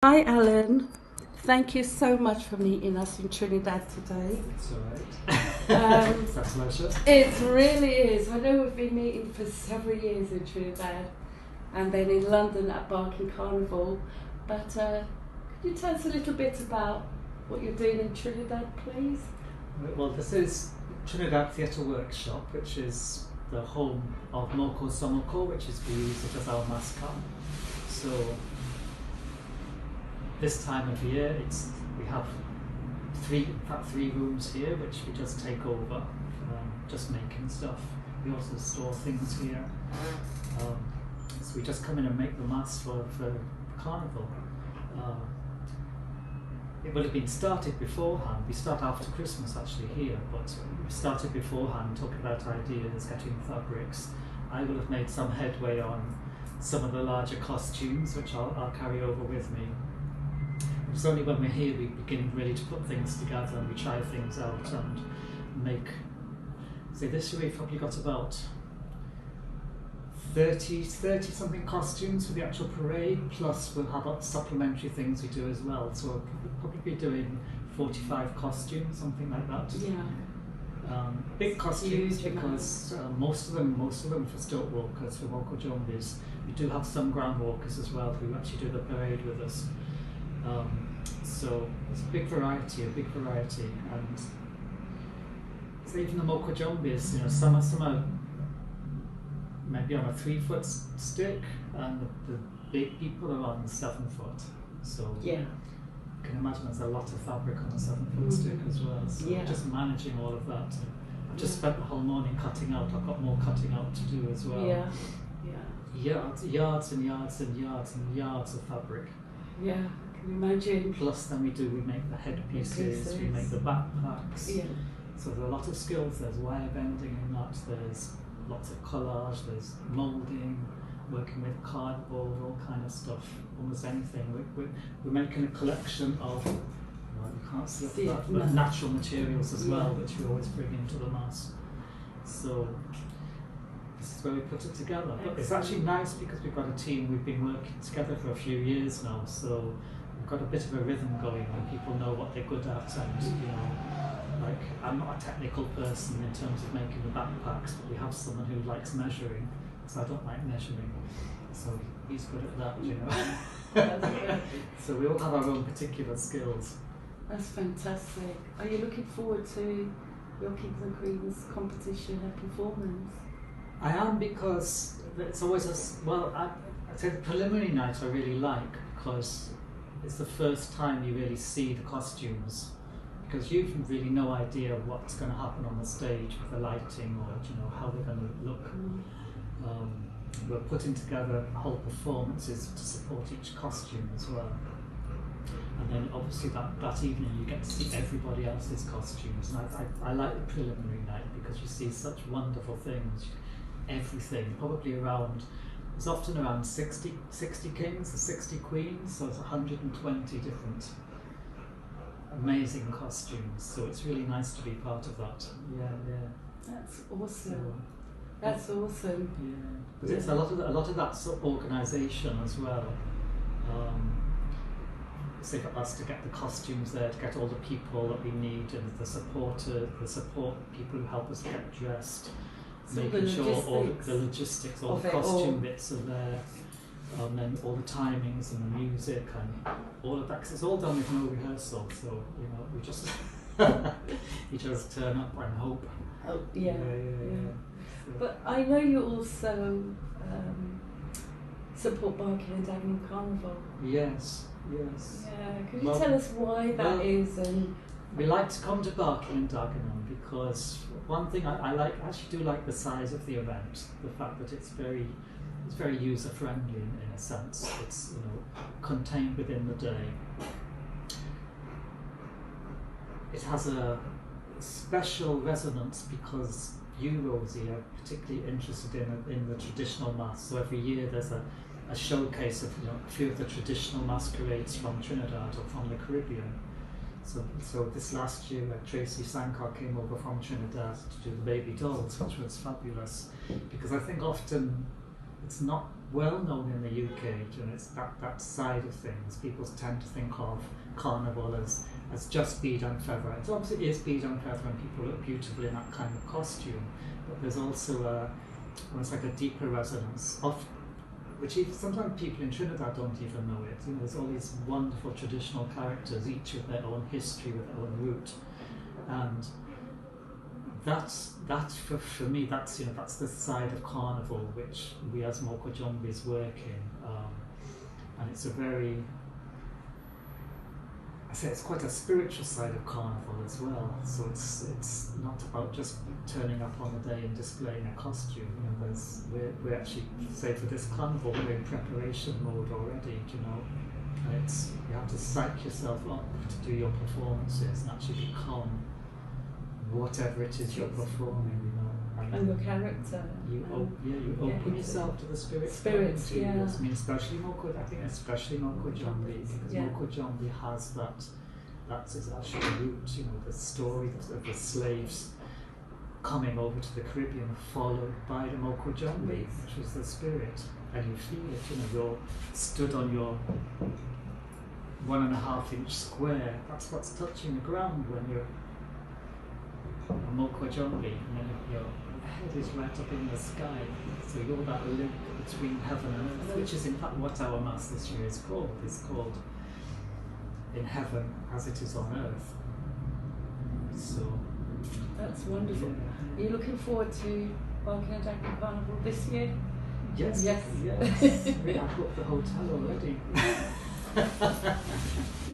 Hi Alan, thank you so much for meeting us in Trinidad today. It's alright. It's a pleasure. It really is. I know we've been meeting for several years in Trinidad and then in London at Barking Carnival, but could you tell us a little bit about what you're doing in Trinidad, please? Well, this is Trinidad Theatre Workshop, which is the home of Moko Somokow, which is we use it as our mascot. So this time of year, we have three rooms here, which we just take over, just making stuff. We also store things here. So we just come in and make the masks for Carnival. It would have been started beforehand. We start after Christmas actually here, but we started beforehand talking about ideas, getting fabrics. I will have made some headway on some of the larger costumes, which I'll carry over with me. It's only when we're here we begin really to put things together and we try things out and make. So this year we've probably got about 30 something costumes for the actual parade, plus we'll have supplementary things we do as well. So we'll probably be doing 45 costumes, something like that. Yeah. Big costumes because most of them for stilt walkers, for Moko Jumbies. We do have some ground walkers as well who actually do the parade with us. So it's a big variety, and so even the Moko Jumbies, some are maybe on a 3-foot stick, and the big people are on 7-foot. So yeah, you can imagine there's a lot of fabric on a 7-foot stick as well. So yeah, just managing all of that. I've just spent the whole morning cutting out. I've got more cutting out to do as well. Yeah, yards and yards and yards and yards and yards of fabric. Yeah, I can imagine. Plus then we make the headpieces, we make the backpacks. Yeah. So there's a lot of skills. There's wire bending in that, there's lots of collage, there's moulding, working with cardboard, all kind of stuff, almost anything. We're making a collection of, you can't see that, but natural materials as well, which we always bring into the mass. So this is where we put it together. But it's actually nice because we've got a team, we've been working together for a few years now, so we've got a bit of a rhythm going and people know what they're good at, and like I'm not a technical person in terms of making the backpacks, but we have someone who likes measuring, because I don't like measuring, so he's good at that, So we all have our own particular skills. That's fantastic. Are you looking forward to your Kings and Queens competition and performance? I am, because it's always I'd say the preliminary night I really like, because it's the first time you really see the costumes, because you've really no idea what's going to happen on the stage with the lighting, or how they're going to look. We're putting together whole performances to support each costume as well. And then obviously that evening you get to see everybody else's costumes, and I like the preliminary night because you see such wonderful things. Everything, probably it's often around 60 kings or 60 queens, so it's 120 different amazing costumes, so it's really nice to be part of that. Yeah. That's awesome. That's awesome. Yeah, but it's a lot of that sort of organisation as well. So for us to get the costumes there, to get all the people that we need, and the support people who help us get dressed, so making sure all the logistics, all the costume bits are there, and then all the timings and the music and all of that, because it's all done with no rehearsal, so we just you just turn up and hope. Oh, yeah. So. But I know you also support Barking and Dagenham Carnival. Yes. Yeah, could you tell us why that is? And we like to come to Barking and Dagenham because one thing I actually do like the size of the event, the fact that it's very user friendly in a sense. It's contained within the day. It has a special resonance because you, Rosie, are particularly interested in the traditional masque. So every year there's a showcase of a few of the traditional masquerades from Trinidad or from the Caribbean. So this last year, Tracy Sankar came over from Trinidad to do the baby dolls, which was fabulous, because I think often it's not well known in the UK, and it's that side of things. People tend to think of carnival as just bead and feather. It obviously is bead and feather, and people look beautiful in that kind of costume, but there's also almost like a deeper resonance of which sometimes people in Trinidad don't even know it. You know, there's all these wonderful traditional characters, each with their own history, with their own root, and that's for me. That's the side of carnival which we as Moko Jumbis work in, and it's a very, I say it's quite a spiritual side of carnival as well. So it's not about just turning up on the day and displaying a costume. You know, we're actually, say for this carnival, we're in preparation mode already. You know, and you have to psych yourself up to do your performances and actually become whatever it is you're performing. You know, and your character. You open yourself to the spirits. Yeah. I mean, especially Moko. I think especially Moko Jumbi, because Moko Jumbi has that. That's actually the root. You know, the story of the slaves coming over to the Caribbean, followed by the Moko Jumbi, which was the spirit, and you feel it. You know, you're stood on your 1.5-inch square. That's what's touching the ground when you're a Moko Jumbi, and your head is right up in the sky. So you're that link between heaven and earth, which is in fact what our Mass this year is called. It's called In Heaven as It Is on Earth. So that's wonderful. Yeah. Are you looking forward to Barking and Jackman Carnival this year? Yes. Yes. I booked the hotel already.